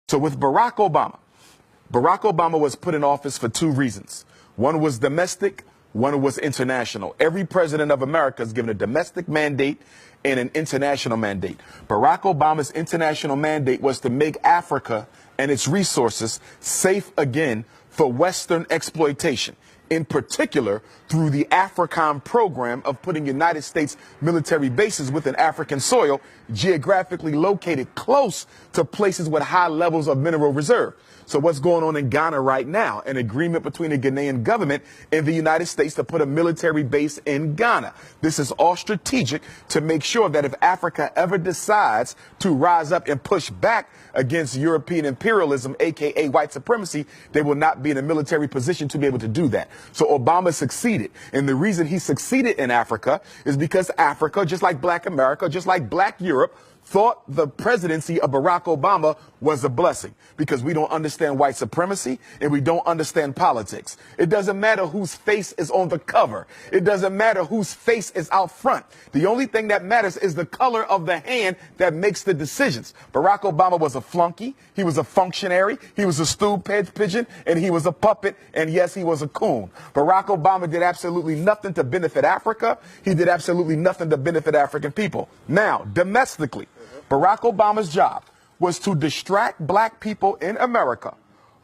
So with Barack Obama was put in office for two reasons. One was domestic, one was international. Every president of America is given a domestic mandate and an international mandate. Barack Obama's international mandate was to make Africa and its resources safe again for Western exploitation, in particular through the AFRICOM program of putting United States military bases within African soil, geographically located close to places with high levels of mineral reserve. So what's going on in Ghana right now? An agreement between the Ghanaian government and the United States to put a military base in Ghana. This is all strategic to make sure that if Africa ever decides to rise up and push back against European imperialism, aka white supremacy, they will not be in a military position to be able to do that. So Obama succeeded. And the reason he succeeded in Africa is because Africa, just like Black America, just like Black Europe, thought the presidency of Barack Obama was a blessing because we don't understand white supremacy and we don't understand politics. It doesn't matter whose face is on the cover. It doesn't matter whose face is out front. The only thing that matters is the color of the hand that makes the decisions. Barack Obama was a flunky. He was a functionary. He was a stool pigeon, and he was a puppet. And yes, he was a coon. Barack Obama did absolutely nothing to benefit Africa. He did absolutely nothing to benefit African people. Now, domestically, Barack Obama's job was to distract Black people in America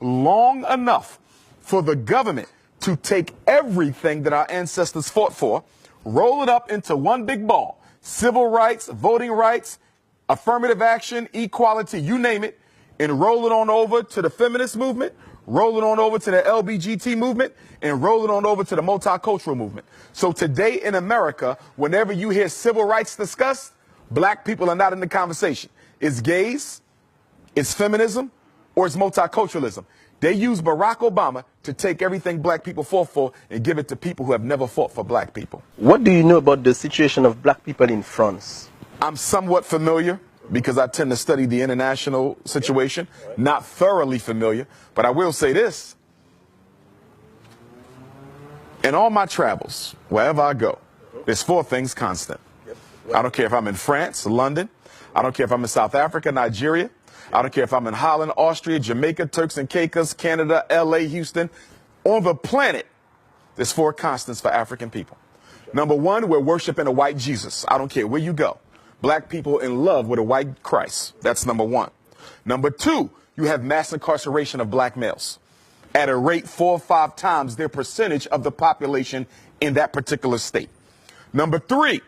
long enough for the government to take everything that our ancestors fought for, roll it up into one big ball: civil rights, voting rights, affirmative action, equality, you name it, and roll it on over to the feminist movement, roll it on over to the LBGT movement, and roll it on over to the multicultural movement. So today in America, whenever you hear civil rights discussed, Black people are not in the conversation. It's gays, it's feminism, or it's multiculturalism. They use Barack Obama to take everything Black people fought for and give it to people who have never fought for Black people. What do you know about the situation of Black people in France? I'm somewhat familiar because I tend to study the international situation. Not thoroughly familiar, but I will say this. In all my travels, wherever I go, there's four things constant. I don't care if I'm in France, London. I don't care if I'm in South Africa, Nigeria. I don't care if I'm in Holland, Austria, Jamaica, Turks and Caicos, Canada, LA, Houston. On the planet, there's four constants for African people. Number one, we're worshiping a white Jesus. I don't care where you go. Black people in love with a white Christ. That's number one. Number two, you have mass incarceration of Black males at a rate 4 or 5 times their percentage of the population in that particular state. Number three,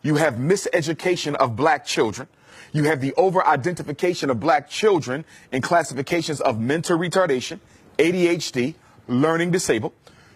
you have miseducation of Black children. You have the over-identification of Black children in classifications of mental retardation, ADHD, learning disabled.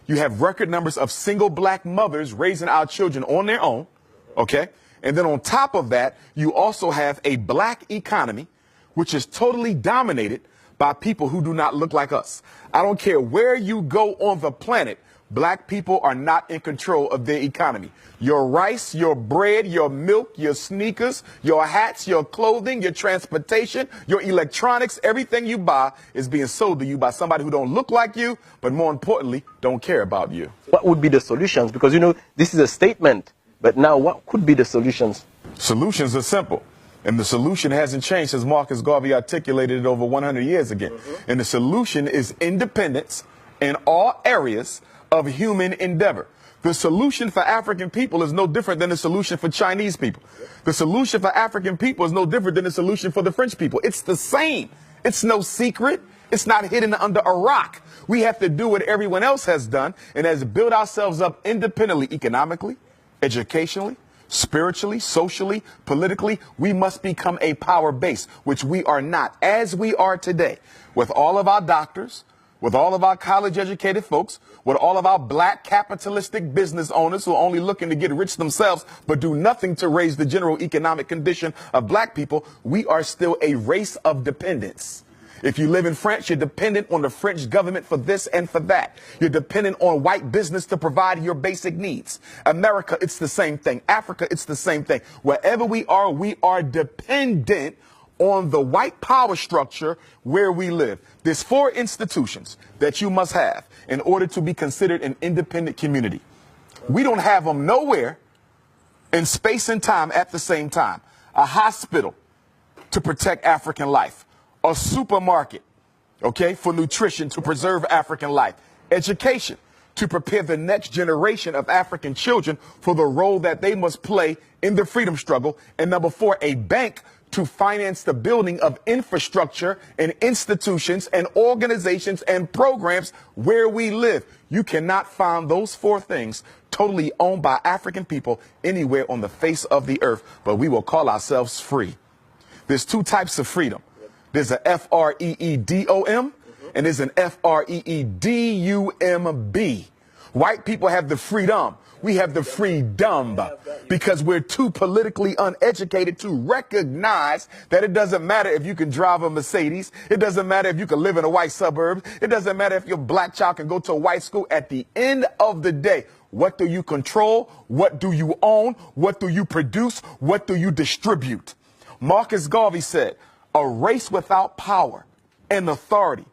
You have record numbers of single Black mothers raising our children on their own, okay? And then on top of that, you also have a Black economy, which is totally dominated by people who do not look like us. I don't care where you go on the planet, Black people are not in control of their economy. Your rice, your bread, your milk, your sneakers, your hats, your clothing, your transportation, your electronics, everything you buy is being sold to you by somebody who don't look like you, but more importantly, don't care about you. What would be the solutions? Because, you know, this is a statement, but now what could be the solutions? Solutions are simple. And the solution hasn't changed since Marcus Garvey articulated it over 100 years ago. And the solution is independence in all areas of human endeavor. The solution for African people is no different than the solution for Chinese people. The solution for African people is no different than the solution for the French people. It's the same. It's no secret. It's not hidden under a rock. We have to do what everyone else has done, and as build ourselves up independently, economically, educationally, spiritually, socially, politically. We must become a power base, which we are not, as we are today, with all of our doctors, with all of our college-educated folks, with all of our Black capitalistic business owners who are only looking to get rich themselves but do nothing to raise the general economic condition of Black people. We are still a race of dependence. If you live in France, you're dependent on the French government for this and for that. You're dependent on white business to provide your basic needs. America, it's the same thing. Africa, it's the same thing. Wherever we are dependent on the white power structure where we live. There's 4 institutions that you must have in order to be considered an independent community. We don't have them nowhere in space and time at the same time. A hospital to protect African life. a supermarket, okay, for nutrition to preserve African life. Education, to prepare the next generation of African children for the role that they must play in the freedom struggle. And number 4, a bank to finance the building of infrastructure and institutions and organizations and programs where we live. You cannot find those 4 things totally owned by African people anywhere on the face of the earth, but we will call ourselves free. There's 2 types of freedom. There's a freedom and there's an freedumb. White people have the freedom. We have the freedom because we're too politically uneducated to recognize that it doesn't matter if you can drive a Mercedes. It doesn't matter if you can live in a white suburb. It doesn't matter if your black child can go to a white school. At the end of the day, what do you control? What do you own? What do you produce? What do you distribute? Marcus Garvey said, a race without power and authority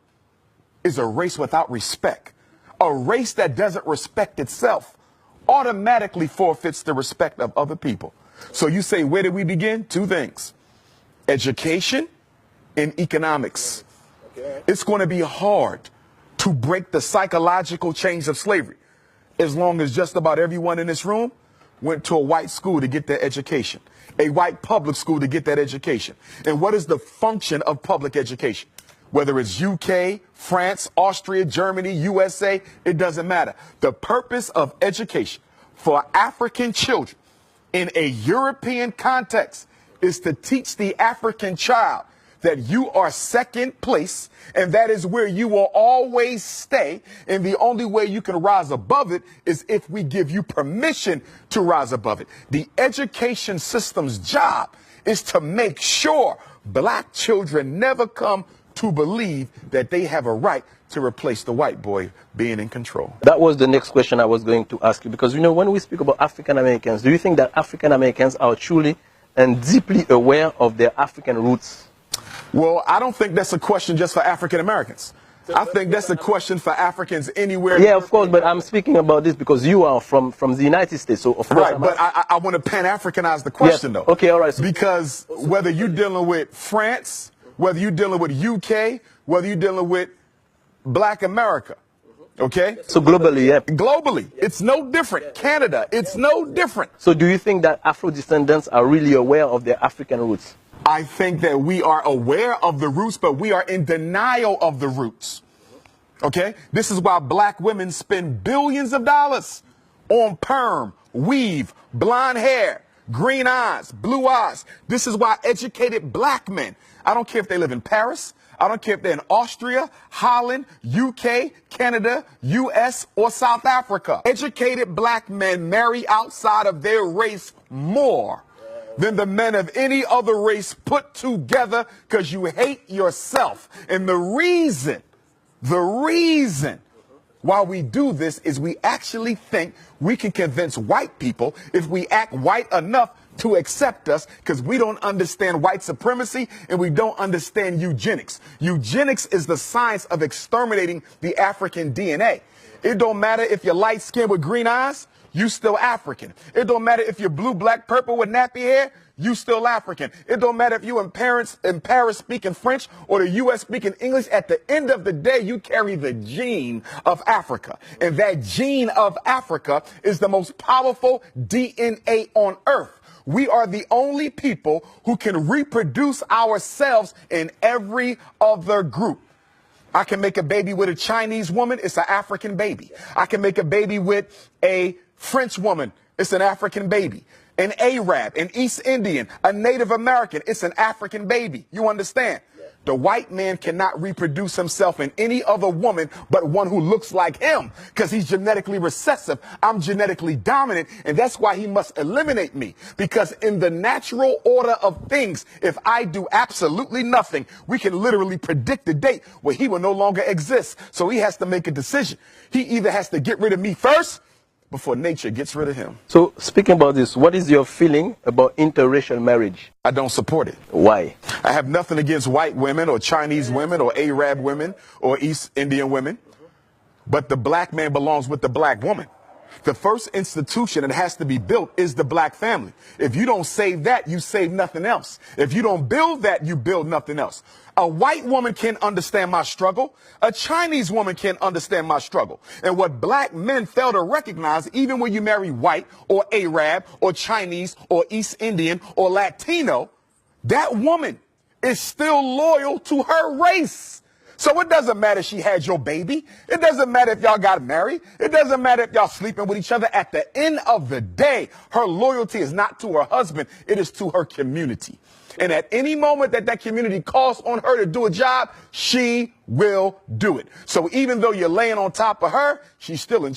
is a race without respect. A race that doesn't respect itself automatically forfeits the respect of other people. So you say, where did we begin? 2 things, education and economics. It's going to be hard to break the psychological chains of slavery as long as just about everyone in this room went to a white school to get their education, a white public school to get that education. And what is the function of public education? Whether it's UK, France, Austria, Germany, USA, it doesn't matter. The purpose of education for African children in a European context is to teach the African child that you are second place, and that is where you will always stay. And the only way you can rise above it is if we give you permission to rise above it. The education system's job is to make sure black children never come to believe that they have a right to replace the white boy being in control. That was the next question I was going to ask you, because, you know, when we speak about African Americans, do you think that African Americans are truly and deeply aware of their African roots? Well, I don't think that's a question just for African Americans. I think that's a question for Africans anywhere. Yeah, of course, but I'm speaking about this because you are from the United States, so of course. Right, but I want to Pan-Africanize the question, though. Okay, all right. So because whether you're dealing with France, whether you're dealing with UK, whether you're dealing with Black America, okay? So globally, yeah. Globally, it's no different. Canada, it's no different. So do you think that Afro-descendants are really aware of their African roots? I think that we are aware of the roots, but we are in denial of the roots, okay? This is why black women spend billions of dollars on perm, weave, blonde hair, green eyes, blue eyes. This is why educated black men, I don't care if they live in Paris, I don't care if they're in Austria, Holland, UK, Canada, US, or South Africa. Educated black men marry outside of their race more than the men of any other race put together because you hate yourself. And the reason why we do this is we actually think we can convince white people if we act white enough to accept us, because we don't understand white supremacy and we don't understand eugenics. Eugenics is the science of exterminating the African DNA. It don't matter if you're light skinned with green eyes, you still African. It don't matter if you're blue, black, purple with nappy hair, you still African. It don't matter if you in Paris speaking French or the US speaking English. At the end of the day, you carry the gene of Africa. And that gene of Africa is the most powerful DNA on earth. We are the only people who can reproduce ourselves in every other group. I can make a baby with a Chinese woman, it's an African baby. I can make a baby with a French woman, it's an African baby. An Arab, an East Indian, a Native American, it's an African baby. You understand? The white man cannot reproduce himself in any other woman but one who looks like him, because he's genetically recessive. I'm genetically dominant, and that's why he must eliminate me. Because in the natural order of things, if I do absolutely nothing, we can literally predict the date where he will no longer exist. So he has to make a decision. He either has to get rid of me first before nature gets rid of him. So speaking about this, what is your feeling about interracial marriage? I don't support it. Why? I have nothing against white women or Chinese women or Arab women or East Indian women, but the black man belongs with the black woman. The first institution that has to be built is the black family. If you don't save that, you save nothing else. If you don't build that, you build nothing else. A white woman can't understand my struggle. A Chinese woman can't understand my struggle. And what black men fail to recognize, even when you marry white or Arab or Chinese or East Indian or Latino, that woman is still loyal to her race. So it doesn't matter if she had your baby. It doesn't matter if y'all got married. It doesn't matter if y'all sleeping with each other. At the end of the day, her loyalty is not to her husband. It is to her community. And at any moment that that community calls on her to do a job, she will do it. So even though you're laying on top of her, she's still in